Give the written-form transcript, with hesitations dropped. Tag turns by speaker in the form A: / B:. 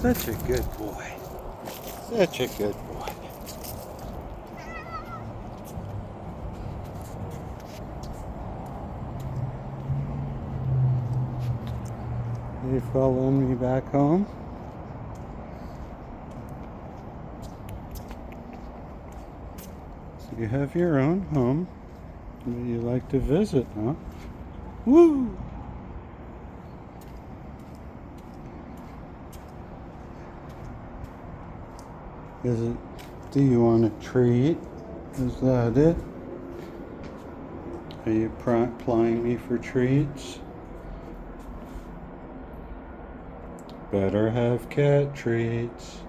A: Such a good boy. Such a good boy. You following me back home? So you have your own home that you like to visit, huh? Woo! Do you want a treat? Is that it? Are you plying me for treats? Better have cat treats.